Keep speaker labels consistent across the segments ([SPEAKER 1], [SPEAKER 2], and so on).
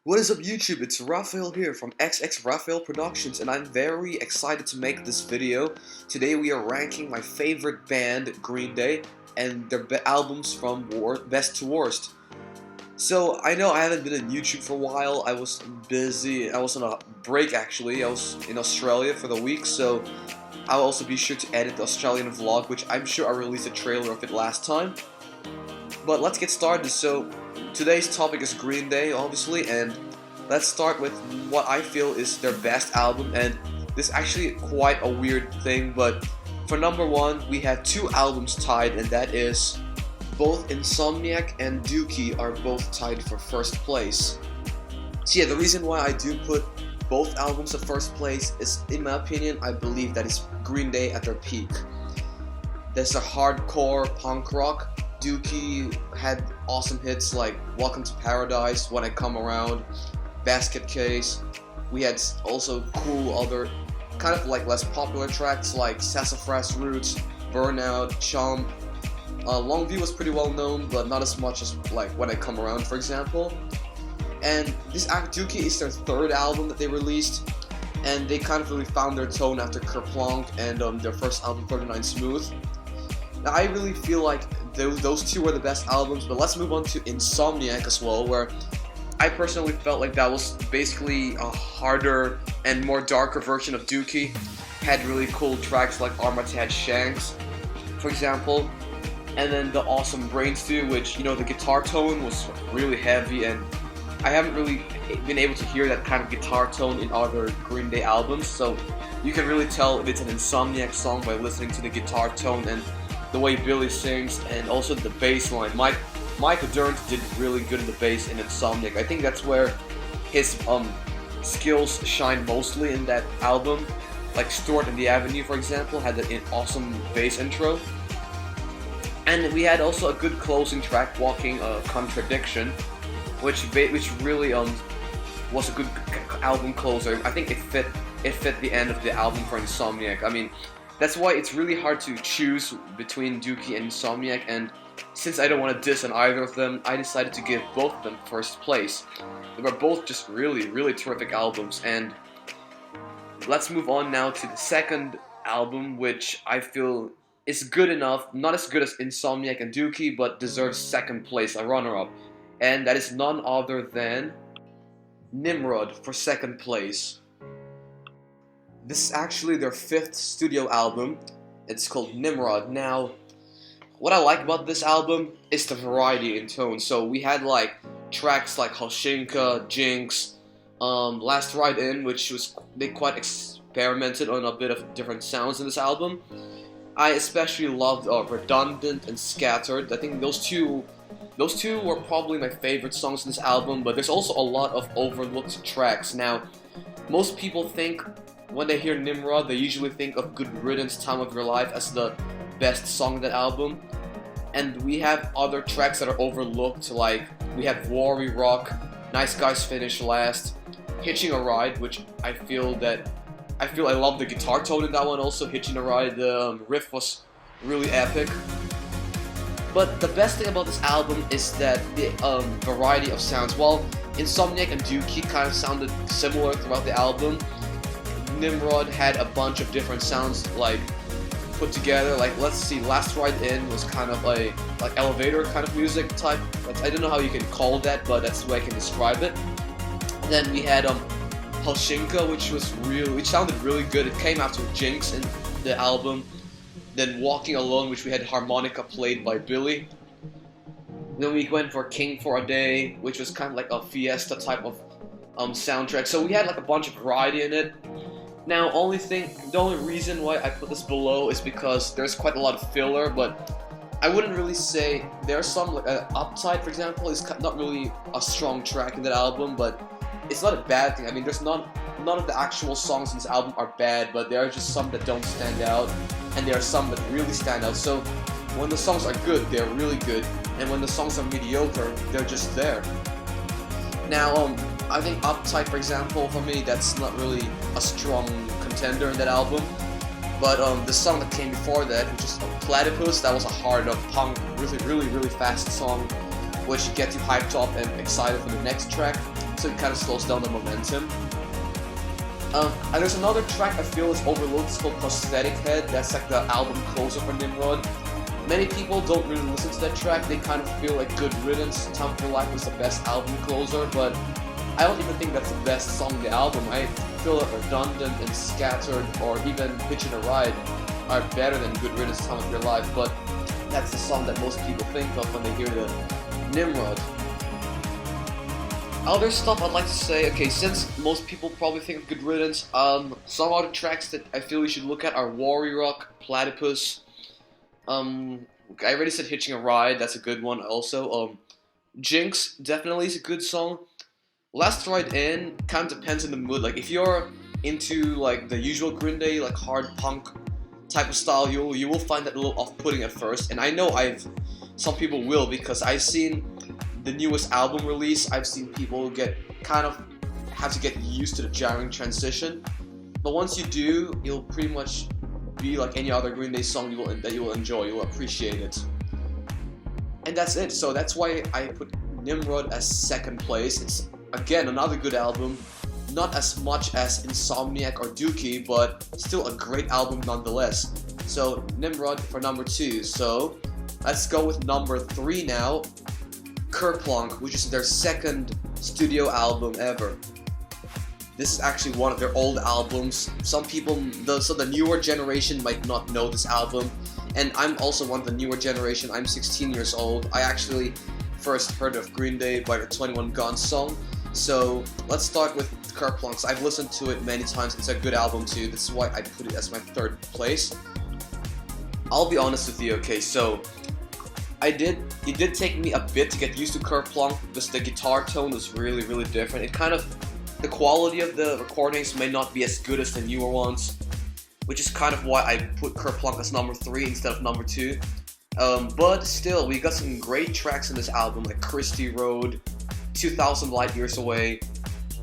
[SPEAKER 1] What is up YouTube? It's Rafael here from XX Rafael Productions and I'm very excited to make this video. Today we are ranking my favorite band, Green Day, and their albums from best to worst. So I know I haven't been on YouTube for a while. I was busy. I was on a break actually. I was in Australia for the week, so I'll also be sure to edit the Australian vlog, which I'm sure I released a trailer of it last time. But let's get started. So today's topic is Green Day, obviously, and let's start with what I feel is their best album. And this is actually quite a weird thing, but for number one, we have two albums tied, and that is both Insomniac and Dookie are both tied for first place. So yeah, the reason why I do put both albums at first place is, in my opinion, I believe that it's Green Day at their peak. There's a hardcore punk rock. Dookie had awesome hits like Welcome to Paradise, When I Come Around, Basket Case. We had also cool other kind of like less popular tracks like Sassafras Roots, Burnout, Chomp. Longview was pretty well known, but not as much as like When I Come Around, for example. And this Dookie is their third album that they released, and they kind of really found their tone after Kerplunk and their first album, 39 Smooth. Now I really feel like those two were the best albums, but let's move on to Insomniac as well, where I personally felt like that was basically a harder and more darker version of Dookie. Had really cool tracks like Armatad Shanks, for example, and then the awesome Brain Stew, which, you know, the guitar tone was really heavy, and I haven't really been able to hear that kind of guitar tone in other Green Day albums, so you can really tell if it's an Insomniac song by listening to the guitar tone and the way Billy sings, and also the bass line. Mike Durnt did really good in the bass in Insomniac. I think that's where his skills shine mostly in that album. Like Stuart and the Avenue, for example, had an awesome bass intro. And we had also a good closing track, Walking Contradiction, which really was a good album closer. I think it fit the end of the album for Insomniac. I mean, that's why it's really hard to choose between Dookie and Insomniac, and since I don't want to diss on either of them, I decided to give both of them first place. They were both just really, really terrific albums, and let's move on now to the second album, which I feel is good enough, not as good as Insomniac and Dookie, but deserves second place, a runner-up, and that is none other than Nimrod for second place. This is actually their fifth studio album. It's called Nimrod. Now, what I like about this album is the variety in tone. So we had like tracks like Halshinka, Jinx, Last Ride In, which they quite experimented on a bit of different sounds in this album. I especially loved Redundant and Scattered. I think those two were probably my favorite songs in this album, but there's also a lot of overlooked tracks. Now, most people think when they hear Nimrod, they usually think of Good Riddance, Time of Your Life as the best song of that album. And we have other tracks that are overlooked, like we have War We Rock, Nice Guys Finish Last, Hitching a Ride, which I feel I love the guitar tone in that one also. Hitching a Ride, the riff was really epic. But the best thing about this album is that the variety of sounds. While Insomniac and Dookie kind of sounded similar throughout the album, Nimrod had a bunch of different sounds like put together. Like, let's see, Last Ride In was kind of a like elevator kind of music type. I don't know how you can call that, but that's the way I can describe it. And then we had Halshinka, which sounded really good. It came after Jinx in the album. Then Walking Alone, which we had harmonica played by Billy. Then we went for King for a Day, which was kind of like a fiesta type of soundtrack. So we had like a bunch of variety in it. Now, the only reason why I put this below is because there's quite a lot of filler, but I wouldn't really say there's some like Uptight, for example, is not really a strong track in that album, but it's not a bad thing. I mean, there's none of the actual songs in this album are bad, but there are just some that don't stand out, and there are some that really stand out. So when the songs are good, they're really good, and when the songs are mediocre, they're just there. Now, I think Uptight, for example, for me, that's not really a strong contender in that album. But the song that came before that, which is Platypus, that was a hard punk, really fast song, which gets you hyped up and excited for the next track. so it kind of slows down the momentum. And there's another track I feel is overlooked, it's called Prosthetic Head. That's like the album closer for Nimrod. Many people don't really listen to that track, they kind of feel like Good Riddance, Time for Life was the best album closer, but I don't even think that's the best song on the album. I feel that Redundant and Scattered, or even Hitchin' a Ride, are better than Good Riddance, Time of Your Life, but that's the song that most people think of when they hear the Nimrod. Other stuff I'd like to say, okay, since most people probably think of Good Riddance, some other tracks that I feel you should look at are Warrior Rock, Platypus, I already said Hitching a Ride, that's a good one also, Jinx definitely is a good song. Last Ride In kind of depends on the mood, like if you're into like the usual Green Day, like hard punk type of style, you will find that a little off-putting at first, and I know some people will, because I've seen the newest album release, I've seen people have to get used to the jarring transition. But once you do, it'll pretty much be like any other Green Day song that you will enjoy, you'll appreciate it. And that's it, so that's why I put Nimrod as second place. It's, again, another good album, not as much as Insomniac or Dookie, but still a great album nonetheless. So, Nimrod for number 2. So, let's go with number 3 now. Kerplunk, which is their second studio album ever. This is actually one of their old albums. Some people, the newer generation might not know this album, and I'm also one of the newer generation. I'm 16 years old. I actually first heard of Green Day by the 21 Guns song. So let's start with Kerplunk. I've listened to it many times. It's a good album too. That's why I put it as my third place. I'll be honest with you, okay, so it did take me a bit to get used to Kerplunk, because the guitar tone was really, really different. The quality of the recordings may not be as good as the newer ones, which is kind of why I put Kerplunk as number 3 instead of number 2. But still, we got some great tracks in this album, like Christie Road, 2000 Light Years Away.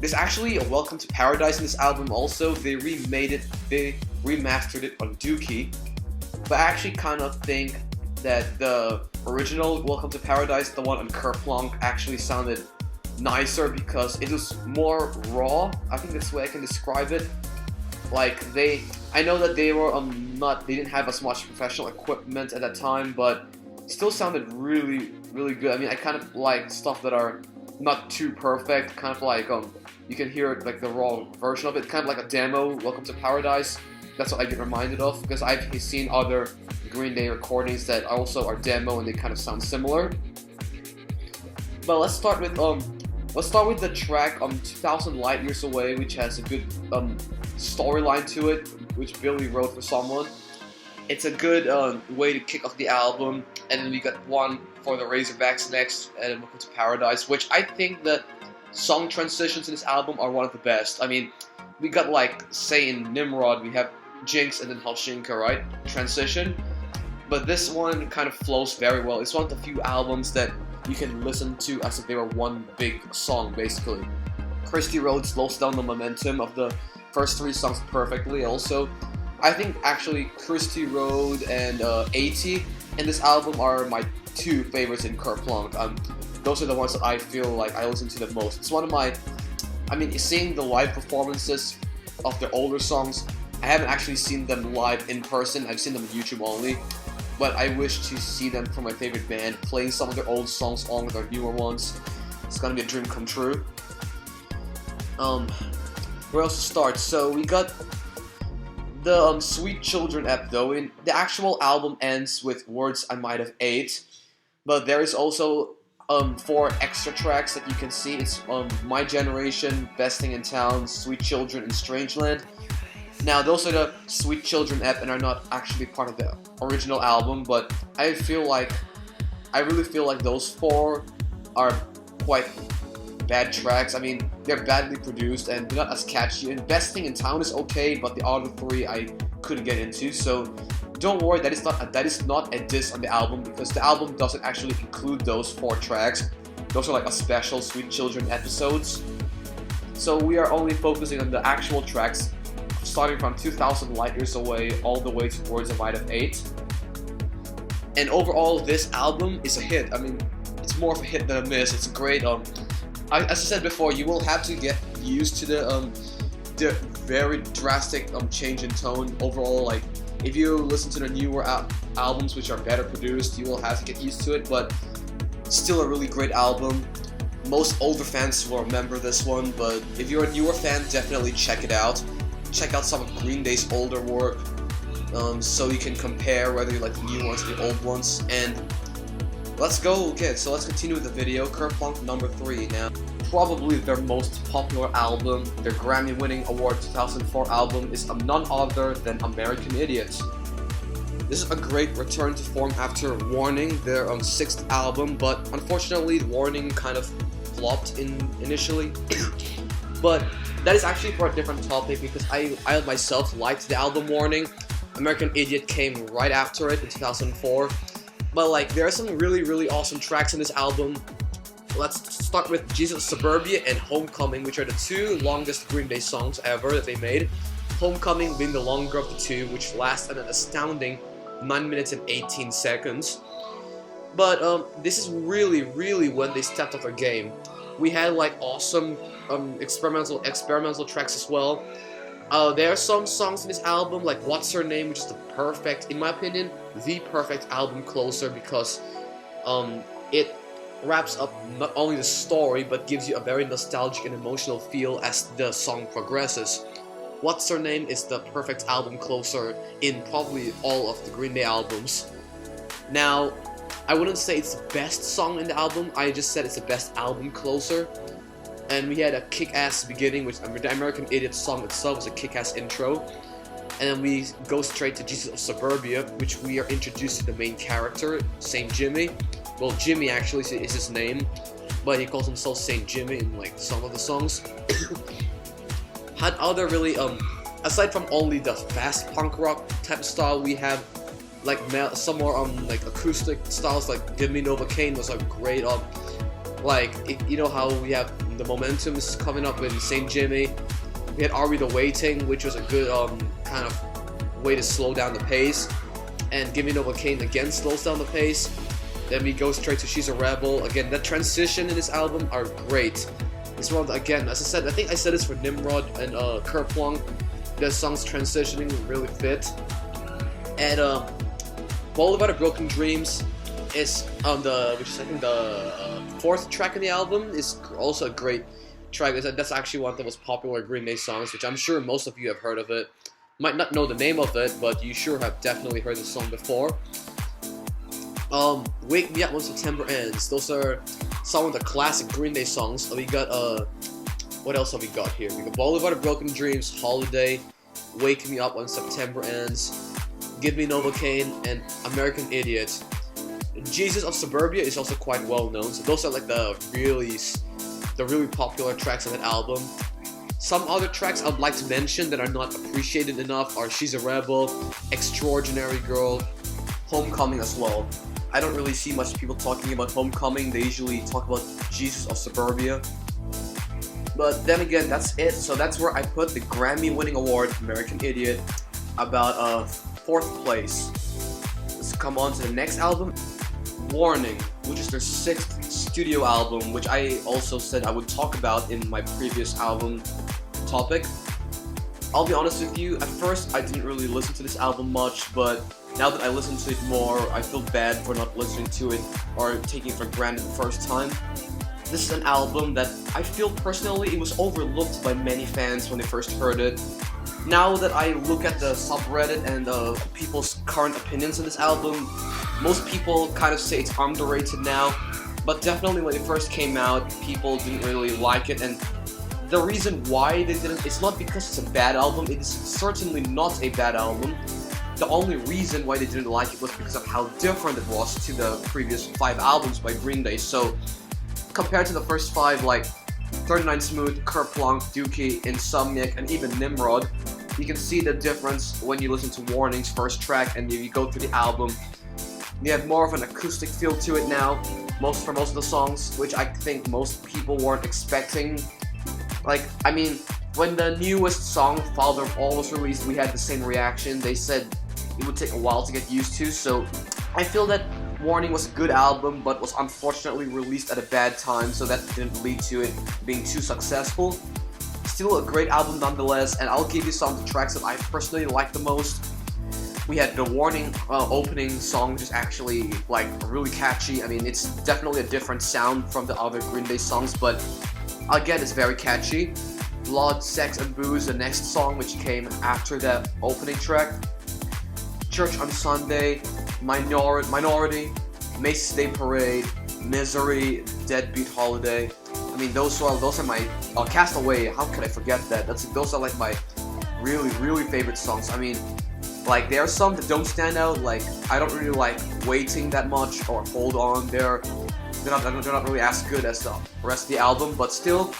[SPEAKER 1] There's actually a Welcome to Paradise in this album also. They remastered it on Dookie. But I actually kind of think that the original Welcome to Paradise, the one on Kerplunk, actually sounded nicer because it was more raw. I think that's the way I can describe it. Like I know that they were they didn't have as much professional equipment at that time, but still sounded really, really good. I mean, I kind of like stuff that are not too perfect, kind of like you can hear it, like the raw version of it, kind of like a demo, Welcome to Paradise. That's what I get reminded of, because I've seen other Green Day recordings that also are demo and they kind of sound similar. But let's start with the track 2000 Light Years Away, which has a good storyline to it, which Billy wrote for someone. It's a good way to kick off the album. And then we got one for the Razorbacks next, and Welcome to Paradise, which I think the song transitions in this album are one of the best. I mean, we got, like, say in Nimrod, we have Jinx and then Halshinka, right? Transition. But this one kind of flows very well. It's one of the few albums that you can listen to as if they were one big song, basically. Christie Road slows down the momentum of the first 3 songs perfectly. Also, I think actually Christie Road and 80 in this album are my 2 favorites in Kerplunk. Those are the ones that I feel like I listen to the most. It's one of my, I mean, seeing the live performances of their older songs, I haven't actually seen them live in person. I've seen them on YouTube only. But I wish to see them from my favorite band, playing some of their old songs along with their newer ones. It's gonna be a dream come true. Where else to start? So we got the Sweet Children ep though. The actual album ends with Words I Might Have Ate, but there is also 4 extra tracks that you can see. It's My Generation, Best Thing in Town, Sweet Children, and Strangeland. Now, those are the Sweet Children ep and are not actually part of the original album, but I really feel like those 4 are quite bad tracks. I mean, they're badly produced and they're not as catchy, and Best Thing in Town is okay, but the other 3 I couldn't get into, so don't worry, that is not a diss on the album, because the album doesn't actually include those 4 tracks. Those are like a special Sweet Children episodes. So we are only focusing on the actual tracks, starting from 2000 Light Years Away all the way to Words I Might Have Ate. And overall, this album is a hit. I mean, it's more of a hit than a miss. It's a great as I said before, you will have to get used to the very drastic change in tone. Overall, like if you listen to the newer albums which are better produced, you will have to get used to it. But still a really great album. Most older fans will remember this one, but if you're a newer fan, definitely check it out. Check out some of Green Day's older work, so you can compare whether you like the new ones or the old ones. And let's go. Okay, so let's continue with the video. Kerplunk number 3 now. Probably their most popular album, their Grammy-winning award 2004 album, is none other than American Idiot. This is a great return to form after Warning, their 6th album, but unfortunately Warning kind of flopped initially. But that is actually for a different topic, because I myself liked the album Warning. American Idiot came right after it in 2004. But like, there are some really awesome tracks in this album. Let's start with Jesus of Suburbia and Homecoming, which are the 2 longest Green Day songs ever that they made. Homecoming being the longer of the 2, which lasts an astounding 9 minutes and 18 seconds. But this is really when they stepped up their game. We had like awesome experimental tracks as well. There are some songs in this album, like What's Her Name, which is the perfect, in my opinion, the perfect album closer, because it wraps up not only the story, but gives you a very nostalgic and emotional feel as the song progresses. What's Her Name is the perfect album closer in probably all of the Green Day albums. Now, I wouldn't say it's the best song in the album, I just said it's the best album closer. And we had a kick-ass beginning, which the American Idiot song itself is a kick-ass intro. And then we go straight to Jesus of Suburbia, which we are introduced to the main character, Saint Jimmy. Well, Jimmy actually is his name, but he calls himself Saint Jimmy in like some of the songs. Had other really, aside from only the fast punk rock type of style, we have like some more like acoustic styles, like Give Me Novocaine was a great like, you know how we have the momentum is coming up with Saint Jimmy. We had Are We The Waiting, which was a good kind of way to slow down the pace, and Give Me Novocaine again slows down the pace. Then we go straight to She's a Rebel. Again, the transition in this album are great. This one, again, as I said, I think I said this for Nimrod and Kerplunk. The songs transitioning really fit. And Boulevard of Broken Dreams is on which is I think the 4th track in the album, is also a great track. That's actually one of the most popular Green Day songs, which I'm sure most of you have heard of it. Might not know the name of it, but you sure have definitely heard the song before. Wake Me Up When September Ends. Those are some of the classic Green Day songs. We got what else have we got here? We got Boulevard of Broken Dreams, Holiday, Wake Me Up When September Ends, Give Me Novocaine, and American Idiot. Jesus of Suburbia is also quite well known. So those are like the really popular tracks on that album. Some other tracks I'd like to mention that are not appreciated enough are She's a Rebel, Extraordinary Girl, Homecoming as well. I don't really see much people talking about Homecoming. They usually talk about Jesus of Suburbia. But then again, that's it. So that's where I put the Grammy-winning award, American Idiot, about 4th place. Let's come on to the next album, Warning, which is their 6th studio album, which I also said I would talk about in my previous album topic. I'll be honest with you, at first I didn't really listen to this album much, but now that I listen to it more, I feel bad for not listening to it or taking it for granted the first time. This is an album that I feel personally it was overlooked by many fans when they first heard it. Now that I look at the subreddit and people's current opinions on this album, most people kind of say it's underrated now, but definitely when it first came out, people didn't really like it, and the reason why they didn't, it's not because it's a bad album, it is certainly not a bad album. The only reason why they didn't like it was because of how different it was to the previous 5 albums by Green Day. So, compared to the first 5, like 39 Smooth, Kerplunk, Dookie, Insomniac, and even Nimrod, you can see the difference when you listen to Warning's first track and you go through the album. You have more of an acoustic feel to it now, for most of the songs, which I think most people weren't expecting. Like, I mean, when the newest song, Father of All, was released, we had the same reaction. They said it would take a while to get used to, so I feel that Warning was a good album, but was unfortunately released at a bad time, so that didn't lead to it being too successful. Still a great album nonetheless, and I'll give you some of the tracks that I personally like the most. We had the Warning opening song, which is actually like really catchy. I mean, it's definitely a different sound from the other Green Day songs, but again, it's very catchy. Blood, Sex, and Booze, the next song, which came after that opening track. Church on Sunday, Minority, Macy's Day Parade, Misery, Deadbeat Holiday. I mean, those are my Castaway. How could I forget that? Those are like my really favorite songs. I mean, like there are some that don't stand out. Like I don't really like Waiting that much or Hold On. They're not really as good as the rest of the album, but still,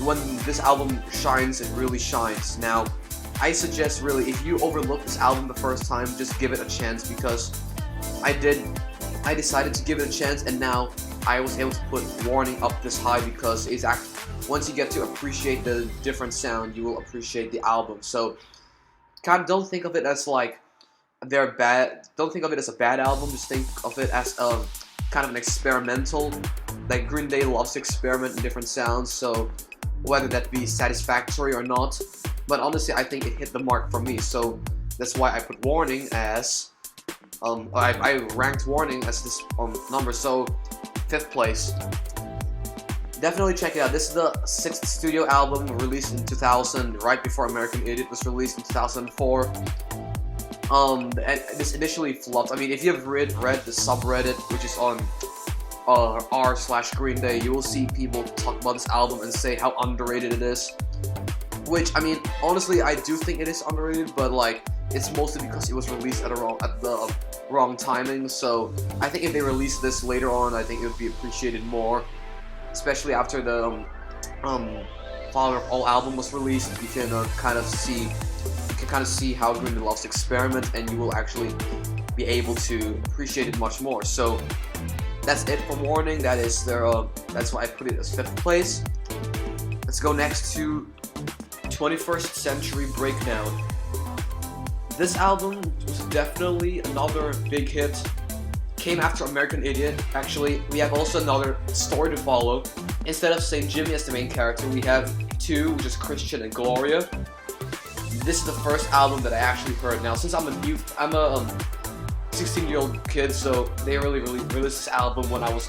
[SPEAKER 1] when this album shines, it really shines. Now, I suggest really, if you overlook this album the first time, just give it a chance, because I decided to give it a chance, and now I was able to put Warning up this high because it's once you get to appreciate the different sound, you will appreciate the album. So, kind of don't think of it as like they're bad. Don't think of it as a bad album. Just think of it as a kind of an experimental. Like Green Day loves to experiment in different sounds, so whether that be satisfactory or not. But honestly, I think it hit the mark for me, so that's why I put Warning as, I ranked Warning as this number, so 5th place. Definitely check it out. This is the 6th studio album, released in 2000, right before American Idiot was released in 2004. And this initially flopped. I mean, if you have read the subreddit, which is on r/Green Day, you will see people talk about this album and say how underrated it is. Which, I mean, honestly, I do think it is underrated, but like, it's mostly because it was released at the wrong timing. So I think if they released this later on, I think it would be appreciated more. Especially after the Father of All album was released, you can kind of see how Green Day loves to experiment, and you will actually be able to appreciate it much more. So that's it for Warning. That is that's why I put it as 5th place. Let's go next to 21st Century Breakdown. This album was definitely another big hit. Came after American Idiot. Actually, we have also another story to follow. Instead of St. Jimmy as the main character, we have two, which is Christian and Gloria. This is the first album that I actually heard. Now, since I'm a 16-year-old kid, so they really released this album when I was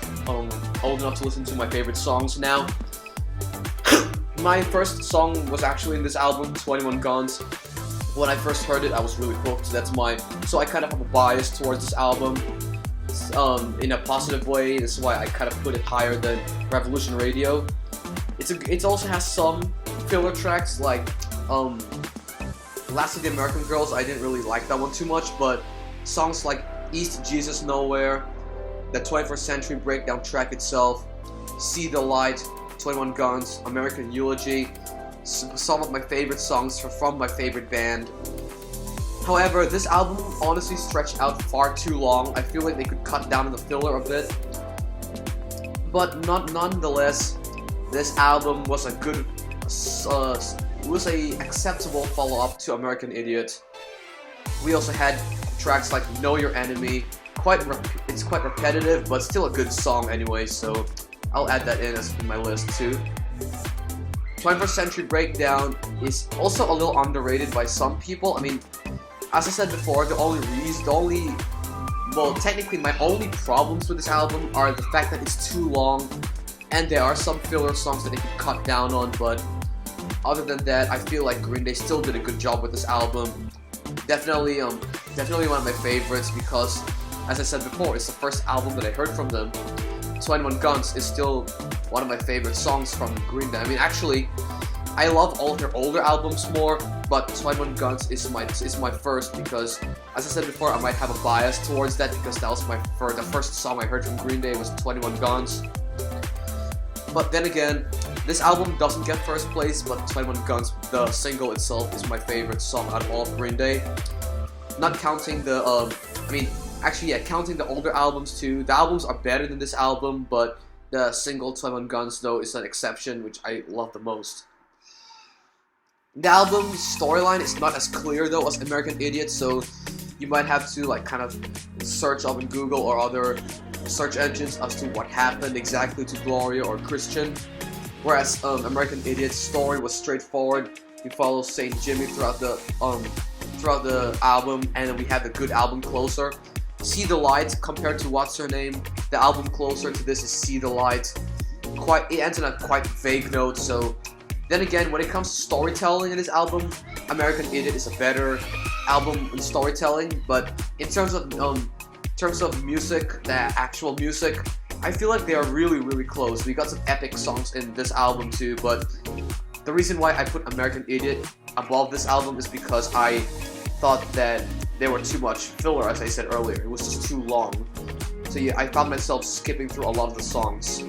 [SPEAKER 1] old enough to listen to my favorite songs. Now, my first song was actually in this album, 21 Guns. When I first heard it, I was really hooked. So I kind of have a bias towards this album, in a positive way. This is why I kind of put it higher than Revolution Radio. It also has some filler tracks, like Last of the American Girls. I didn't really like that one too much, but songs like East Jesus Nowhere, the 21st Century Breakdown track itself, See the Light, 21 Guns, American Eulogy, some of my favorite songs from my favorite band. However, this album honestly stretched out far too long. I feel like they could cut down on the filler a bit. But nonetheless, this album was a good, acceptable follow-up to American Idiot. We also had tracks like Know Your Enemy. It's quite repetitive, but still a good song anyway, so I'll add that in my list too. 21st Century Breakdown is also a little underrated by some people. I mean, as I said before, technically my only problems with this album are the fact that it's too long, and there are some filler songs that they could cut down on, but other than that, I feel like Green Day still did a good job with this album. Definitely one of my favorites because, as I said before, it's the first album that I heard from them. 21 Guns is still one of my favorite songs from Green Day. I mean, actually, I love all their older albums more, but 21 Guns is my first because, as I said before, I might have a bias towards that because that was the first song I heard from Green Day was 21 Guns. But then again, this album doesn't get first place, but 21 Guns, the single itself, is my favorite song out of all of Green Day. Not counting counting the older albums too. The albums are better than this album, but the single 21 Guns, though, is an exception, which I love the most. The album's storyline is not as clear, though, as American Idiot, so you might have to like kind of search up in Google or other search engines as to what happened exactly to Gloria or Christian. Whereas American Idiot's story was straightforward. We follow Saint Jimmy throughout the album, and then we have the good album closer. See the Light compared to What's Her Name, the album closer to this is See the Light. It ends on a quite vague note. So then again, when it comes to storytelling in this album, American Idiot is a better album in storytelling. But in terms of music, the actual music, I feel like they are really close. We got some epic songs in this album too, but the reason why I put American Idiot above this album is because I thought that there were too much filler, as I said earlier. It was just too long. So yeah, I found myself skipping through a lot of the songs.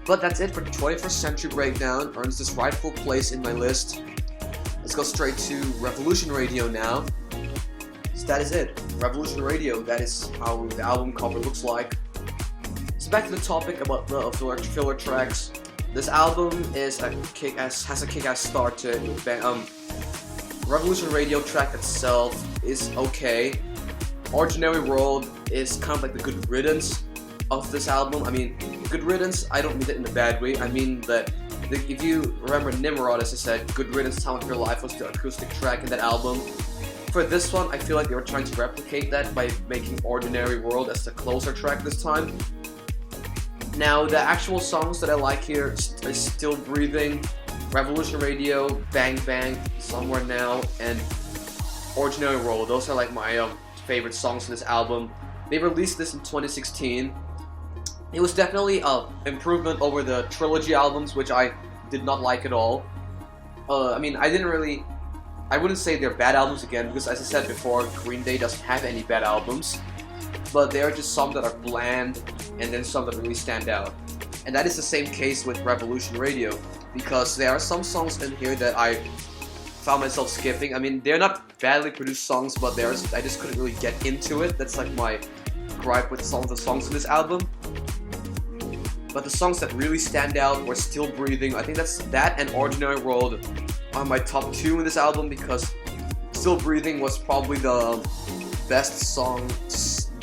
[SPEAKER 1] But that's it for the 21st Century Breakdown. Earns this rightful place in my list. Let's go straight to Revolution Radio now. So that is it. Revolution Radio, that is how the album cover looks like. So back to the topic about the filler tracks. This album has a kick-ass start to it. Revolution Radio track itself is okay. Ordinary World is kind of like the good riddance of this album. I mean, good riddance, I don't mean that in a bad way. I mean that if you remember Nimrod, as I said, Good Riddance, Time of Your Life was the acoustic track in that album. For this one, I feel like they were trying to replicate that by making Ordinary World as the closer track this time. Now, the actual songs that I like here is Still Breathing, Revolution Radio, Bang Bang, Somewhere Now, and Ordinary World. Those are like my favorite songs in this album. They released this in 2016. It was definitely an improvement over the Trilogy albums, which I did not like at all. I mean, I wouldn't say they're bad albums again, because as I said before, Green Day doesn't have any bad albums. But there are just some that are bland, and then some that really stand out. And that is the same case with Revolution Radio, because there are some songs in here that I found myself skipping. I mean, they're not badly produced songs, but I just couldn't really get into it. That's like my gripe with some of the songs in this album. But the songs that really stand out were Still Breathing. I think that and Ordinary World are my top two in this album, because Still Breathing was probably the best song,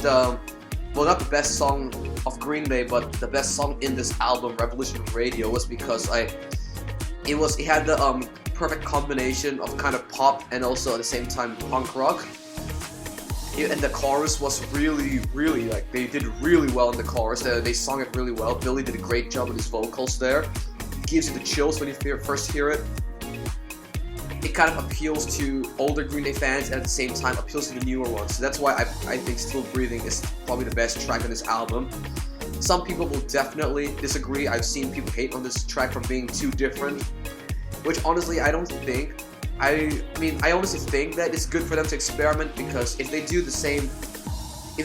[SPEAKER 1] well, not the best song of Green Day, but the best song in this album, Revolution Radio, was because it had the perfect combination of kind of pop and also at the same time punk rock. And the chorus was really, like, they did really well in the chorus. They sung it really well. Billy did a great job with his vocals there. It gives you the chills when you first hear it. It kind of appeals to older Green Day fans and at the same time appeals to the newer ones. So that's why I think Still Breathing is probably the best track on this album. Some people will definitely disagree. I've seen people hate on this track for being too different, which honestly I don't think. I mean, I honestly think that it's good for them to experiment, because if they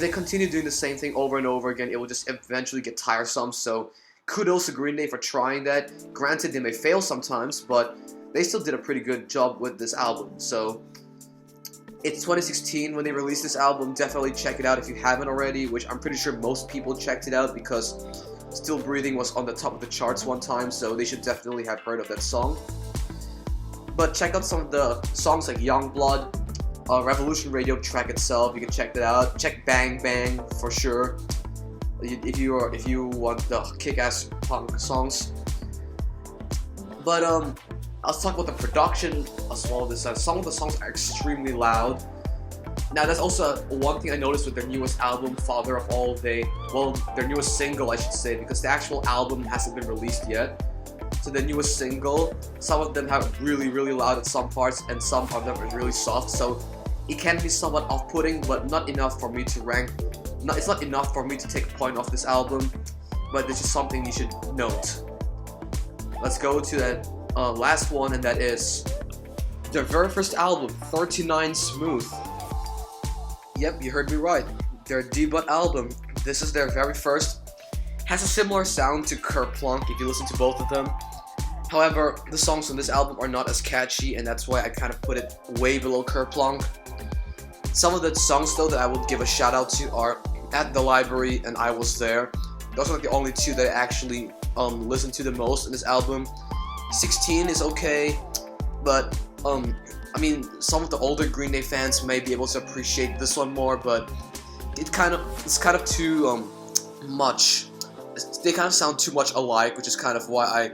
[SPEAKER 1] continue doing the same thing over and over again, it will just eventually get tiresome. So kudos to Green Day for trying that. Granted, they may fail sometimes, but they still did a pretty good job with this album. So it's 2016 when they released this album. Definitely check it out if you haven't already, which I'm pretty sure most people checked it out, because Still Breathing was on the top of the charts one time, so they should definitely have heard of that song. But check out some of the songs like Young Blood, Revolution Radio track itself. You can check that out. Check Bang Bang for sure, if you want the kick-ass punk songs. But let's talk about the production as well. Some of the songs are extremely loud. Now that's also one thing I noticed with their newest album, Father of All Day. Well, their newest single, I should say, because the actual album hasn't been released yet. So the newest single, some of them have really loud at some parts, and some of them are really soft. So it can be somewhat off-putting, but not enough for me to rank. It's not enough for me to take a point off this album, but this is something you should note. Let's go to that last one, and that is their very first album, 39 Smooth. Yep, you heard me right. Their debut album. This is their very first. Has a similar sound to Kerplunk if you listen to both of them. However, the songs on this album are not as catchy, and that's why I kind of put it way below Kerplunk. Some of the songs though that I would give a shout out to are At the Library and I Was There. Those are like the only two that I actually listen to the most in this album. 16 is okay, but I mean, some of the older Green Day fans may be able to appreciate this one more, but it's kind of too much. They kind of sound too much alike, which is kind of why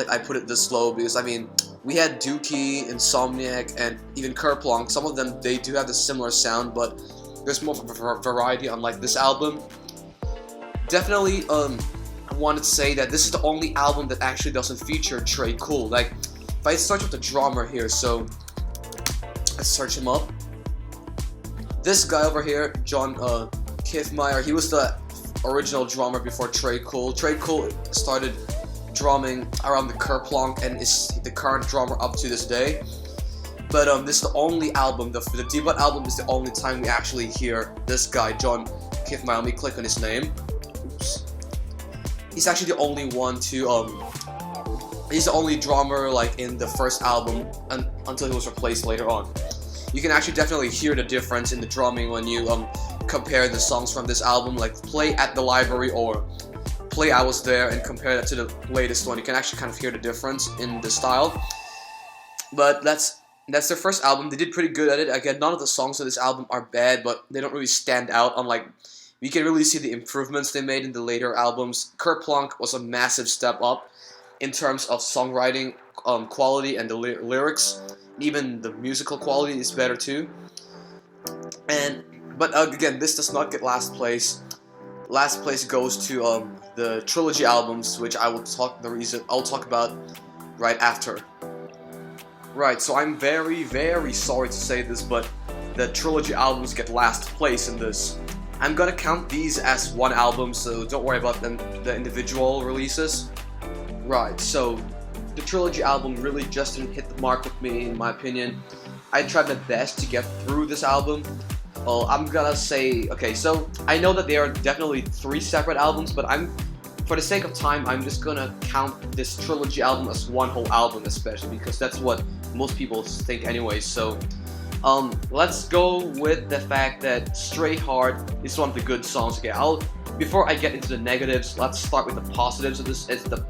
[SPEAKER 1] I put it this low, because I mean, we had Dookie, Insomniac, and even Kerplunk. Some of them, they do have the similar sound, but there's more of a variety unlike this album. Definitely I wanted to say that this is the only album that actually doesn't feature Trey Cool. Like, if I search up the drummer here, so let's search him up. This guy over here, John Kiffmeyer, he was the original drummer before Trey Cool. Trey Cool started drumming around the Kerplunk and is the current drummer up to this day. But this is the only album, the debut album is the only time we actually hear this guy, John Kiffmeyer. Let me click on his name. Oops. He's actually the only one to, he's the only drummer like in the first album until he was replaced later on. You can actually definitely hear the difference in the drumming when you compare the songs from this album, like Play at the Library or Play I Was There, and compare that to the latest one. You can actually kind of hear the difference in the style. But that's their first album. They did pretty good at it. Again, none of the songs of this album are bad, but they don't really stand out. Unlike, you can really see the improvements they made in the later albums. Kerplunk was a massive step up in terms of songwriting quality and the lyrics. Even the musical quality is better too. But again, this does not get last place. Last place goes to the Trilogy albums, which I'll talk about right after. Right, so I'm very, very sorry to say this, but the Trilogy albums get last place in this. I'm gonna count these as one album, so don't worry about the individual releases. Right, so the Trilogy album really just didn't hit the mark with me, in my opinion. I tried my best to get through this album. Well, I'm gonna say, okay, so I know that there are definitely 3 separate albums, but for the sake of time, I'm just gonna count this Trilogy album as one whole album, especially because that's what most people think anyway. So let's go with the fact that Stray Heart is one of the good songs. Okay, before I get into the negatives, let's start with the positives of this. It's the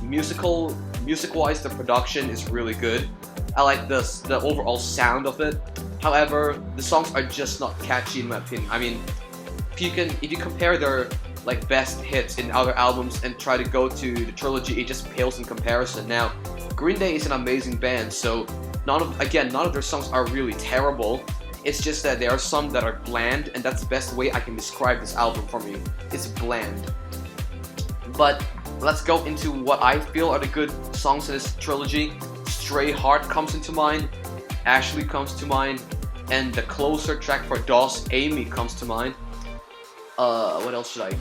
[SPEAKER 1] music-wise, the production is really good. I like the overall sound of it. However, the songs are just not catchy in my opinion. I mean, if you compare their like best hits in other albums and try to go to the Trilogy, it just pales in comparison. Now, Green Day is an amazing band, so none of their songs are really terrible. It's just that there are some that are bland, and that's the best way I can describe this album for me. It's bland. But let's go into what I feel are the good songs in this trilogy. Stray Heart comes into mind, Ashley comes to mind, and the closer track for DOS, Amy, comes to mind. What else should I?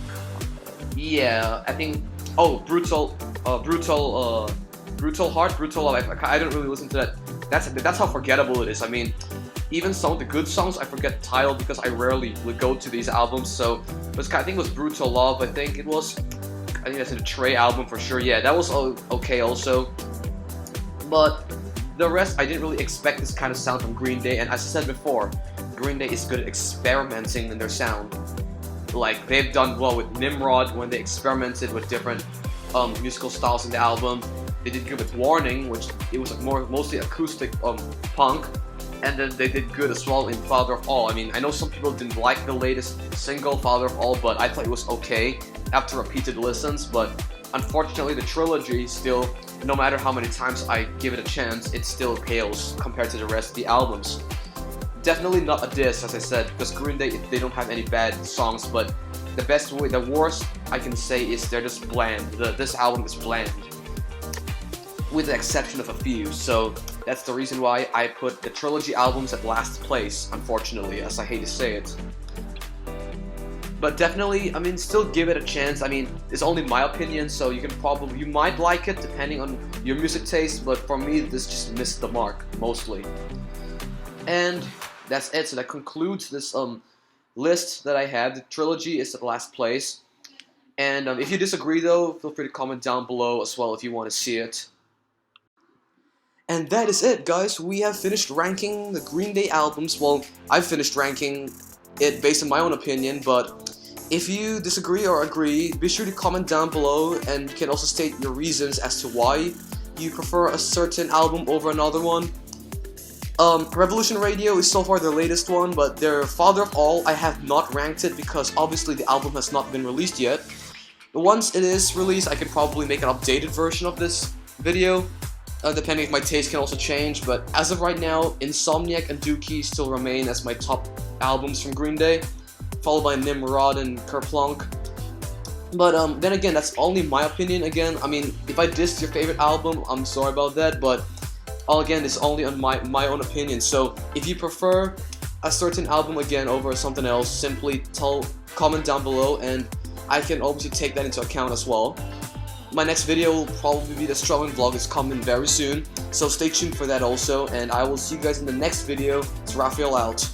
[SPEAKER 1] Yeah, I think. Oh, Brutal Heart, Brutal Love. I don't really listen to that. That's how forgettable it is. I mean, even some of the good songs, I forget the title because I rarely would go to these albums. So, I think it was Brutal Love. I think that's a Trey album for sure. Yeah, that was okay also. But the rest, I didn't really expect this kind of sound from Green Day. And as I said before, Green Day is good at experimenting in their sound. Like, they've done well with Nimrod when they experimented with different musical styles in the album. They did good with Warning, which it was mostly acoustic punk. And then they did good as well in Father of All. I mean, I know some people didn't like the latest single, Father of All, but I thought it was okay after repeated listens. But unfortunately, the trilogy still, no matter how many times I give it a chance, it still pales compared to the rest of the albums. Definitely not a diss, as I said, because Green Day, they don't have any bad songs, but the worst I can say is they're just bland. This album is bland, with the exception of a few, so that's the reason why I put the Trilogy albums at last place, unfortunately, as I hate to say it. But definitely, I mean, still give it a chance. I mean, it's only my opinion, so you might like it depending on your music taste, but for me, this just missed the mark, mostly. And that's it, so that concludes this list that I had. The Trilogy is at last place. And if you disagree though, feel free to comment down below as well if you want to see it. And that is it, guys. We have finished ranking the Green Day albums. Well, I've finished ranking it based on my own opinion, but if you disagree or agree, be sure to comment down below, and you can also state your reasons as to why you prefer a certain album over another one. Revolution Radio is so far the latest one, but their Father of All, I have not ranked it because obviously the album has not been released yet. Once it is released, I could probably make an updated version of this video, depending if my taste can also change, but as of right now, Insomniac and Dookie still remain as my top albums from Green Day, followed by Nimrod and Kerplunk. But then again, that's only my opinion. Again, I mean, if I dissed your favorite album, I'm sorry about that, but again, it's only on my own opinion. So if you prefer a certain album again over something else, simply comment down below, and I can obviously take that into account as well. My next video will probably be the strumming vlog. It's coming very soon, so stay tuned for that also, and I will see you guys in the next video. It's Rafael out.